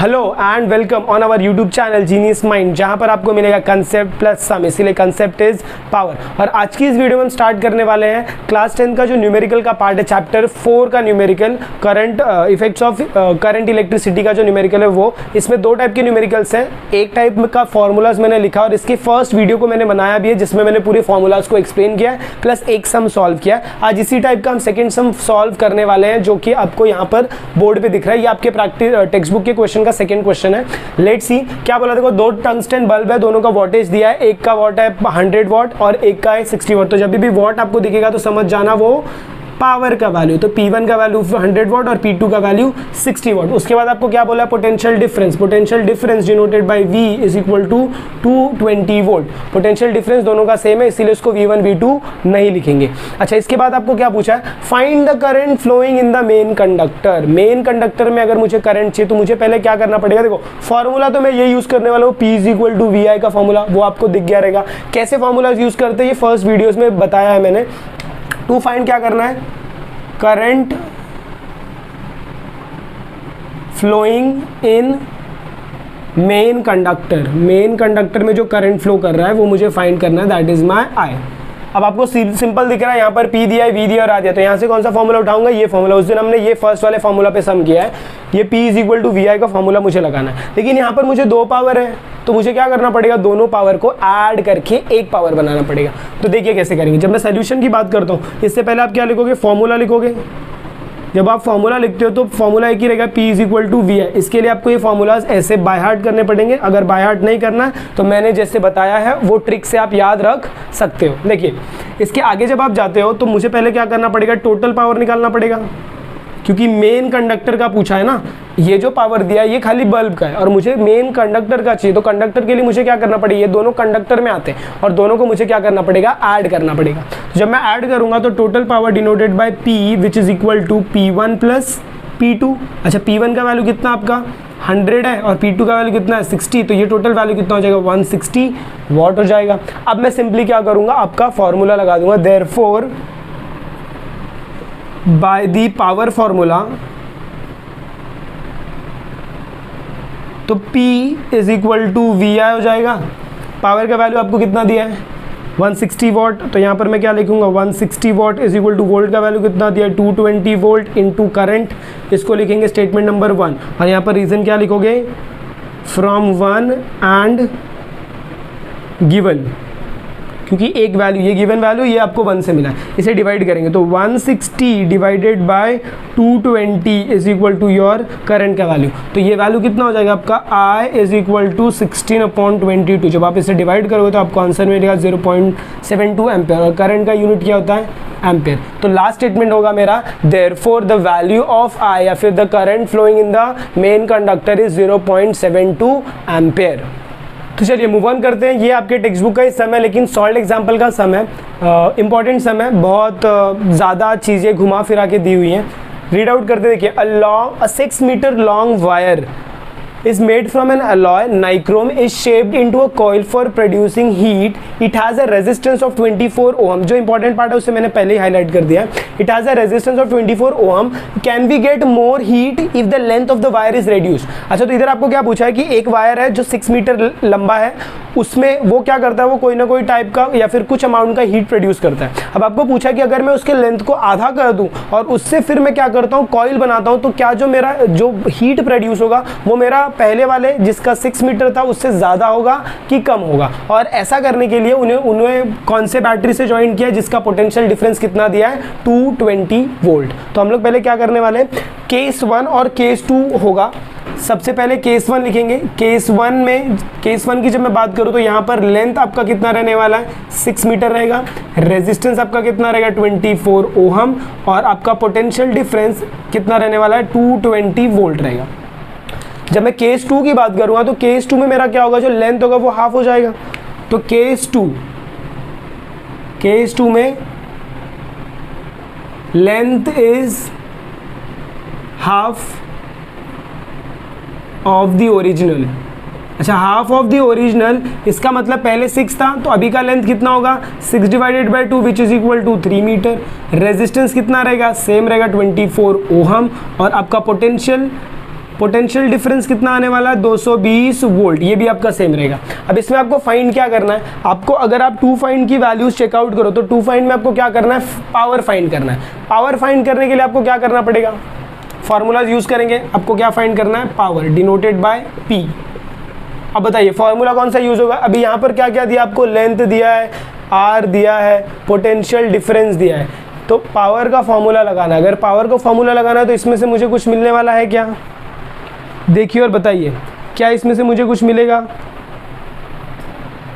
Hello and welcome on our YouTube channel genius mind, जहां पर आपको मिलेगा कंसेप्ट प्लस सम, इसीलिए कंसेप्ट इज पावर। और आज की इस वीडियो में हम स्टार्ट करने वाले हैं क्लास 10 का जो न्यूमेरिकल का पार्ट है, चैप्टर 4 का numerical, current effects of current electricity का जो न्यूमेरिकल है वो। इसमें दो टाइप के न्यूमेरिकल्स हैं, एक टाइप का फॉर्मूलाज मैंने लिखा और इसके फर्स्ट वीडियो को मैंने बनाया भी है जिसमें मैंने पूरे फॉर्मूलाज को एक्सप्लेन किया है, प्लस एक सम सॉल्व किया। आज इसी टाइप का हम सेकेंड सम सॉल्व करने वाले हैं जो कि आपको यहाँ पर बोर्ड पे दिख रहा है। ये आपके प्रैक्टिस टेक्स्ट बुक के क्वेश्चन का सेकंड क्वेश्चन है। लेट्स सी क्या बोला। देखो, दो टंगस्टन बल्ब है, दोनों का वोल्टेज दिया है, एक का वॉट है 100 वॉट और एक का है 60 वॉट। तो जब भी वॉट आपको दिखेगा तो समझ जाना वो पावर का वैल्यू। तो P1 का वैल्यू 100 वॉट और P2 का वैल्यू 60 वॉट। उसके बाद आपको क्या बोला, potential difference. Potential difference denoted by V is equal to 220 volt. Potential difference दोनों का सेम है, इसीलिए इसको V1 V2 नहीं लिखेंगे। अच्छा, इसके बाद आपको क्या पूछा है, find the current flowing in the main conductor. Main conductor में अगर मुझे करंट चाहिए तो मुझे पहले क्या करना पड़ेगा। देखो, फॉर्मूला तो मैं ये यूज करने वाला हूँ, P is equal to VI का फॉर्मूला, वो आपको दिख गया रहेगा। कैसे फॉर्मूला यूज करते हैं ये फर्स्ट वीडियोज में बताया है मैंने। टू फाइंड क्या करना है, current flowing in main conductor. Main conductor में जो करंट फ्लो कर रहा है वो मुझे फाइंड करना है, दैट इज माय आई। अब आपको सिंपल दिख रहा है, यहाँ पर P दिया है, V दिया और आ दिया, तो यहाँ से कौन सा फॉर्मूला उठाऊंगा, ये फॉर्मूला। उस दिन हमने ये फर्स्ट वाले फॉर्मूला पे सम किया है, ये P is equal to VI का फॉर्मूला मुझे लगाना है। लेकिन यहाँ पर मुझे दो पावर है तो मुझे क्या करना पड़ेगा, दोनों पावर को ऐड करके एक पावर बनाना पड़ेगा। तो देखिए कैसे करेंगे। जब मैं सोल्यूशन की बात करता हूँ, इससे पहले आप क्या लिखोगे, फॉर्मूला लिखोगे। जब आप फॉर्मूला लिखते हो तो फॉर्मूला एक ही रहेगा, P is equal to VI। इसके लिए आपको ये फॉर्मूलाज ऐसे बाय हार्ट करने पड़ेंगे। अगर बाय हार्ट नहीं करना तो मैंने जैसे बताया है वो ट्रिक से आप याद रख सकते हो। देखिए, इसके आगे जब आप जाते हो तो मुझे पहले क्या करना पड़ेगा, टोटल पावर निकालना पड़ेगा, क्योंकि मेन कंडक्टर का पूछा है ना। ये जो पावर दिया है ये खाली बल्ब का है और मुझे मेन कंडक्टर का चाहिए, तो कंडक्टर के लिए मुझे क्या करना पड़ेगा, ये दोनों कंडक्टर में आते हैं और दोनों को मुझे क्या करना पड़ेगा, ऐड करना पड़ेगा। तो जब मैं ऐड करूंगा तो total power denoted by P which is equal to P1 plus P2। अच्छा, P1 का वैल्यू कितना आपका 100 है और P2 का वैल्यू कितना है 60, तो ये टोटल वैल्यू कितना हो जाएगा 160 वॉट हो जाएगा। अब मैं सिंपली क्या करूंगा, आपका फॉर्मूला लगा दूंगा, therefore by the power formula, तो P is equal to VI हो जाएगा। पावर का वैल्यू आपको कितना दिया है 160 वॉट, तो यहाँ पर मैं क्या लिखूंगा, 160 what is equal two volt का वैल्यू कितना दिया है 220 वोल्ट इनटू करंट। इसको लिखेंगे स्टेटमेंट नंबर 1 और यहाँ पर रीजन क्या लिखोगे, फ्रॉम 1 एंड गिवन, क्योंकि एक वैल्यू, ये गिवन वैल्यू ये आपको 1 से मिला है। इसे डिवाइड करेंगे तो 160 divided by 220 is equal to your current का वैल्यू। तो ये वैल्यू कितना हो जाएगा आपका, I इज इक्वल टू 16/22। जब आप इसे डिवाइड करोगे तो आपको आंसर मिलेगा 0.72 एम्पेयर और करंट का यूनिट क्या होता है, एम्पेयर। तो लास्ट स्टेटमेंट होगा मेरा, therefore the value of I या फिर the current flowing in the main conductor is 0.72 ampere. तो चलिए मूव ऑन करते हैं। ये आपके टेक्स्ट बुक का ही सम है, लेकिन सॉल्व एग्जाम्पल का सम है, इंपॉर्टेंट सम है, बहुत ज़्यादा चीज़ें घुमा फिरा के दी हुई हैं। रीड आउट करते देखिए, a 6 metre long wire is made from an alloy nichrome is shaped into a coil for producing heat. It has a resistance of 24 ohm. जो important part है उसे मैंने पहले ही highlight कर दिया। It has a resistance of 24 ohm. Can we get more heat if the length of the wire is reduced? अच्छा, तो इधर आपको क्या पूछा है कि एक वायर है जो 6 मीटर लंबा है, उसमें वो क्या करता है, वो कोई ना कोई टाइप का या फिर कुछ अमाउंट का हीट प्रोड्यूस करता है। अब आपको पूछा है कि अगर मैं उसके लेंथ को आधा कर दूं और उससे फिर मैं क्या करता हूँ, कॉइल बनाता हूँ, तो क्या जो मेरा जो हीट प्रोड्यूस होगा वो मेरा पहले वाले जिसका 6 मीटर था उससे ज़्यादा होगा कि कम होगा। और ऐसा करने के लिए उन्हें कौन से बैटरी से ज्वाइन किया है जिसका पोटेंशियल डिफरेंस कितना दिया है 220 वोल्ट। तो हम लोग पहले क्या करने वाले हैं, केस 1 और केस 2 होगा। सबसे पहले केस 1 लिखेंगे। केस 1 की जब मैं बात करूं तो यहाँ पर लेंथ आपका कितना रहने वाला है 6 मीटर रहेगा, रेजिस्टेंस आपका कितना रहेगा 24 ओहम और आपका पोटेंशियल डिफरेंस कितना रहने वाला है 220 वोल्ट रहेगा। जब मैं केस 2 की बात करूंगा तो केस 2 में मेरा क्या होगा, जो लेंथ होगा वो हाफ हो जाएगा। तो केस 2 में length is half of the original. अच्छा, हाफ ऑफ द ओरिजिनल, इसका मतलब पहले 6 था तो अभी का लेंथ कितना होगा 6 divided by 2 which is equal to 3 metre. Resistance कितना रहेगा, सेम रहेगा 24 ओहम और आपका पोटेंशियल पोटेंशियल डिफरेंस कितना आने वाला है 220 वोल्ट, ये भी आपका सेम रहेगा। अब इसमें आपको फाइंड क्या करना है, आपको अगर आप टू फाइंड की वैल्यूज चेकआउट करो तो टू फाइंड में आपको क्या करना है, पावर फाइंड करना है। पावर फाइंड करने के लिए आपको क्या करना पड़ेगा, फॉर्मूलाज यूज करेंगे। आपको क्या फाइंड करना है, पावर डिनोटेड बाय पी। अब बताइए फॉर्मूला कौन सा यूज होगा। अभी यहाँ पर क्या क्या दिया आपको, लेंथ दिया है, आर दिया है, पोटेंशियल डिफरेंस दिया है, तो पावर का फॉर्मूला लगाना है। अगर पावर का फॉर्मूला लगाना है तो इसमें से मुझे कुछ मिलने वाला है क्या, देखिए और बताइए क्या इसमें से मुझे कुछ मिलेगा,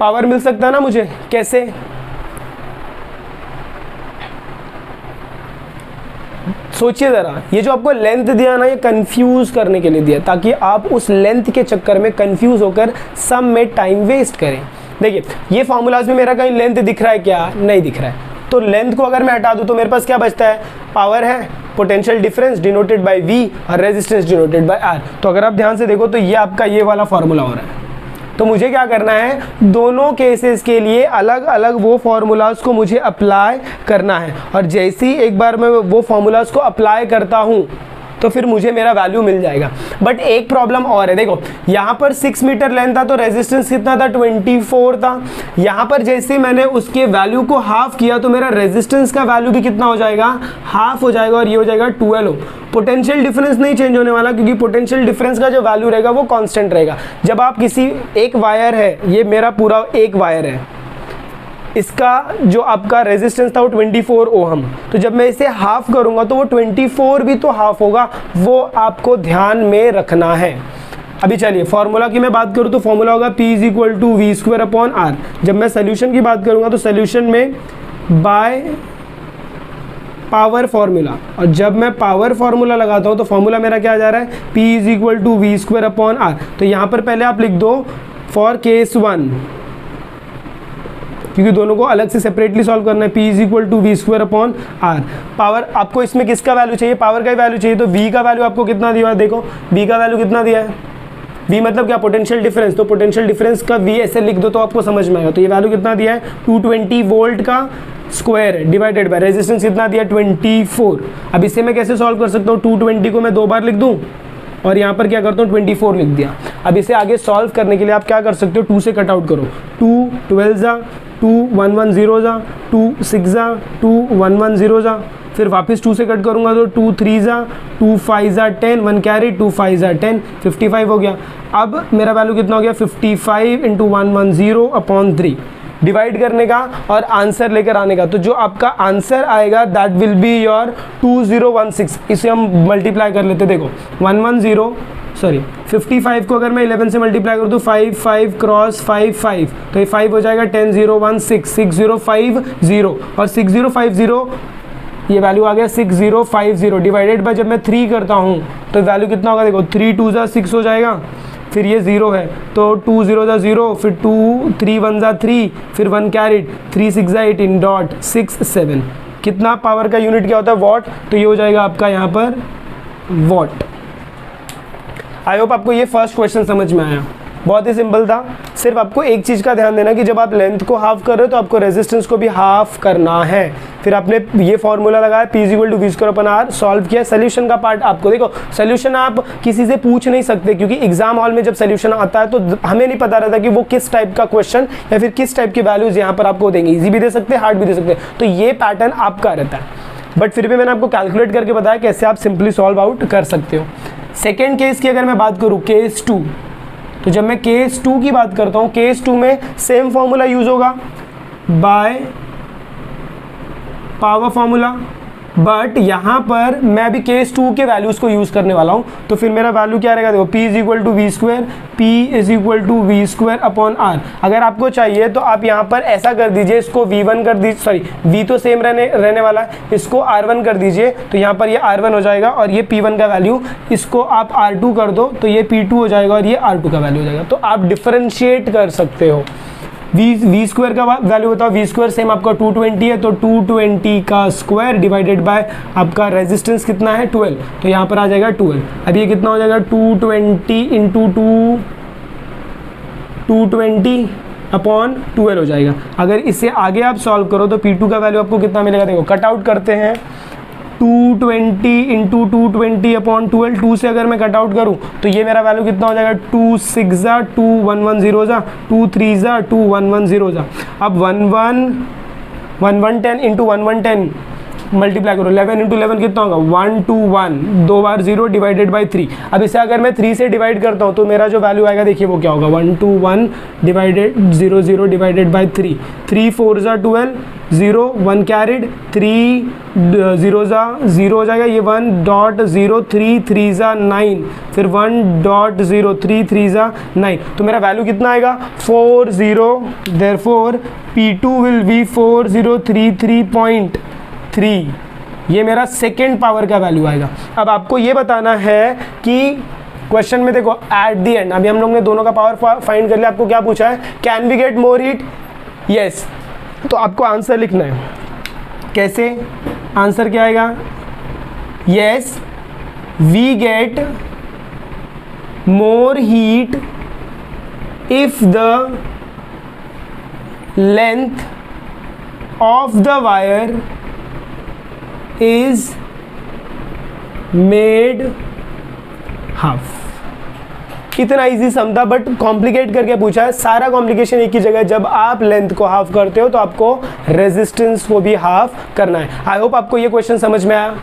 पावर मिल सकता है ना मुझे, कैसे, सोचिए ज़रा। ये जो आपको लेंथ दिया ना, ये कंफ्यूज करने के लिए दिया, ताकि आप उस लेंथ के चक्कर में कंफ्यूज होकर सम में टाइम वेस्ट करें। देखिए ये फॉर्मूलाज में मेरा कहीं लेंथ दिख रहा है क्या, नहीं दिख रहा है, तो लेंथ को अगर मैं हटा दूं तो मेरे पास क्या बचता है, पावर है, potential difference denoted by V और रेजिस्टेंस डिनोटेड बाय R। तो अगर आप ध्यान से देखो तो ये आपका ये वाला फॉर्मूला हो रहा है। तो मुझे क्या करना है, दोनों केसेस के लिए अलग अलग वो फॉर्मूलाज को मुझे अप्लाई करना है, और जैसे ही एक बार मैं वो फॉर्मूलाज को अप्लाई करता हूँ तो फिर मुझे मेरा वैल्यू मिल जाएगा। बट एक प्रॉब्लम और है, देखो यहाँ पर 6 मीटर लेंथ था तो रेजिस्टेंस कितना था, 24 था। यहाँ पर जैसे मैंने उसके वैल्यू को हाफ किया तो मेरा रेजिस्टेंस का वैल्यू भी कितना हो जाएगा, हाफ हो जाएगा, और ये हो जाएगा 12। पोटेंशियल डिफरेंस नहीं चेंज होने वाला, क्योंकि पोटेंशियल डिफरेंस का जो वैल्यू रहेगा वो कांस्टेंट रहेगा। जब आप किसी एक वायर है, ये मेरा पूरा एक वायर है, इसका जो आपका रेजिस्टेंस था वो 24 ओहम, तो जब मैं इसे हाफ करूंगा तो वो 24 भी तो हाफ होगा, वो आपको ध्यान में रखना है। अभी चलिए फॉर्मूला की मैं बात करूं तो फॉर्मूला होगा P is equal to V square upon R. जब मैं सोल्यूशन की बात करूंगा तो सोल्यूशन में बाय पावर फॉर्मूला, और जब मैं पावर फॉर्मूला लगाता हूं तो फॉर्मूला मेरा क्या आ जा रहा है, P is equal to V square upon R. तो यहां पर पहले आप लिख दो फॉर केस 1, क्योंकि दोनों को अलग से सेपरेटली सॉल्व करना है। P is equal to V square upon R. Power आपको इसमें किसका वैल्यू चाहिए, पावर का ही वैल्यू चाहिए, तो V का वैल्यू आपको कितना दिया है, देखो V का वैल्यू कितना दिया है, V मतलब क्या, पोटेंशियल डिफरेंस, तो पोटेंशियल डिफरेंस का V ऐसे लिख दो तो आपको समझ में आएगा। तो ये वैल्यू कितना दिया है, 220 वोल्ट का स्क्वायर डिवाइडेड बाय रेजिस्टेंस कितना दिया, 24। अब इसे मैं कैसे सॉल्व कर सकता हूँ, 220 को मैं 2 बार लिख दूँ और यहाँ पर क्या करता हूँ 24 लिख दिया। अब इसे आगे सॉल्व करने के लिए आप क्या कर सकते हो, 2 से कट आउट करो, 2 12 जा, 2 1 1 0 जा, 2 6 जा, 2 1 1 0 जा, फिर वापस 2 से कट करूँगा तो 2 3 जा, 2 5 जा 10, 1 कैरी, 2 5 जा 10, 55 हो गया। अब मेरा वैल्यू कितना हो गया, 55 इंटू 110 अपॉन 3 डिवाइड करने का और आंसर लेकर आने का। तो जो आपका आंसर आएगा दैट विल बी योर 2016। इसे हम मल्टीप्लाई कर लेते, देखो 55 को अगर मैं 11 से मल्टीप्लाई करूँ तो 5 5 क्रॉस 5 5, तो ये 5 हो जाएगा 10 0 1 6 6050, और 6050 ये वैल्यू आ गया 6050 डिवाइडेड बाय, जब मैं 3 करता हूँ तो वैल्यू कितना होगा, देखो 3 2 जा 6 हो जाएगा, फिर ये 0 है तो 2 0 जा 0, फिर 2 3 1 जा 3, फिर 1 कैरिड, 3 6 जा 18 डॉट 6 7। कितना पावर का यूनिट क्या होता है, वॉट, तो ये हो जाएगा आपका यहाँ पर वॉट। आई होप आपको ये फर्स्ट क्वेश्चन समझ में आया, बहुत ही सिंपल था। सिर्फ आपको एक चीज़ का ध्यान देना कि जब आप लेंथ को हाफ कर रहे हो तो आपको रेजिस्टेंस को भी हाफ करना है। फिर आपने ये फॉर्मूला लगाया P is equal to V square upon R, solve किया। सोल्यूशन का पार्ट आपको, देखो सोल्यूशन आप किसी से पूछ नहीं सकते, क्योंकि एग्जाम हॉल में जब सोल्यूशन आता है तो हमें नहीं पता रहता कि वो किस टाइप का क्वेश्चन या फिर किस टाइप की वैल्यूज यहाँ पर आपको देंगे, ईजी भी दे सकते हैं, हार्ड भी दे सकते हैं, तो ये पैटर्न आपका रहता है। बट फिर भी मैंने आपको कैलकुलेट करके बताया कैसे आप सिंपली सॉल्व आउट कर सकते हो। सेकेंड केस की अगर मैं बात करूँ, केस 2, तो जब मैं केस 2 की बात करता हूँ, केस 2 में सेम फॉर्मूला यूज होगा बाय पावर फॉर्मूला, बट यहाँ पर मैं भी केस 2 के वैल्यूज़ को यूज़ करने वाला हूँ। तो फिर मेरा वैल्यू क्या रहेगा, देखो P is equal to V square, P is equal to V square upon R. अगर आपको चाहिए तो आप यहाँ पर ऐसा कर दीजिए, इसको V1 कर दीजिए, सॉरी V तो सेम रहने वाला है, इसको R1 कर दीजिए, तो यहाँ पर ये R1 हो जाएगा, और ये P1 का वैल्यू इसको आप R2 कर दो तो ये P2 हो जाएगा, और ये R2 का वैल्यू हो जाएगा। तो आप डिफरेंशिएट कर सकते हो। वी स्क्वायर का वैल्यू बताओ, वी स्क्वायर सेम आपका 220 है, तो 220 का स्क्वायर डिवाइडेड बाय आपका रेजिस्टेंस कितना है 12, तो यहाँ पर आ जाएगा 12। अब ये कितना हो जाएगा 220 इंटू 220 अपॉन 12 हो जाएगा। अगर इससे आगे आप सॉल्व करो तो P2 का वैल्यू आपको कितना मिलेगा, देखो कट आउट करते हैं, 220 इंटू 220 अपॉन 12, 2 से अगर मैं कट आउट करूँ तो ये मेरा वैल्यू कितना हो जाएगा, 2 6 ज़ा 2 1 1 0 ज़ा 2 3 ज़ा 2 1 1 0 ज़ा। अब 1110 इंटू 1110 मल्टीप्लाई करो, 11 इंटू 11 कितना होगा, 121, 2 बार 0 डिवाइडेड बाई 3। अब इसे अगर मैं 3 से डिवाइड करता हूँ तो मेरा जो वैल्यू आएगा देखिए वो क्या होगा, 121 डिवाइडेड 0 0 डिवाइडेड बाई 3, 3 4 ज़ा 12, 0 1 कैरिड, 3 0 ज़ा 0 हो जाएगा, ये 1.0 3 3 ज़ा 9, फिर 1.0 3 3 ज़ा 9, तो मेरा वैल्यू कितना आएगा 40। देयरफॉर P2 विल बी 4033.3, ये मेरा सेकेंड पावर का वैल्यू आएगा। अब आपको ये बताना है कि क्वेश्चन में देखो एट द एंड, अभी हम लोग ने दोनों का पावर फाइंड कर लिया, आपको क्या पूछा है, can we get more heat, yes, तो आपको आंसर लिखना है। कैसे आंसर क्या आएगा, yes we get more heat if the length of the wire is made half। इतना इजी सम था, बट कॉम्प्लिकेट करके पूछा है। सारा कॉम्प्लिकेशन एक ही जगह, जब आप लेंथ को हाफ करते हो तो आपको रेजिस्टेंस को भी हाफ करना है। आई होप आपको ये क्वेश्चन समझ में आया।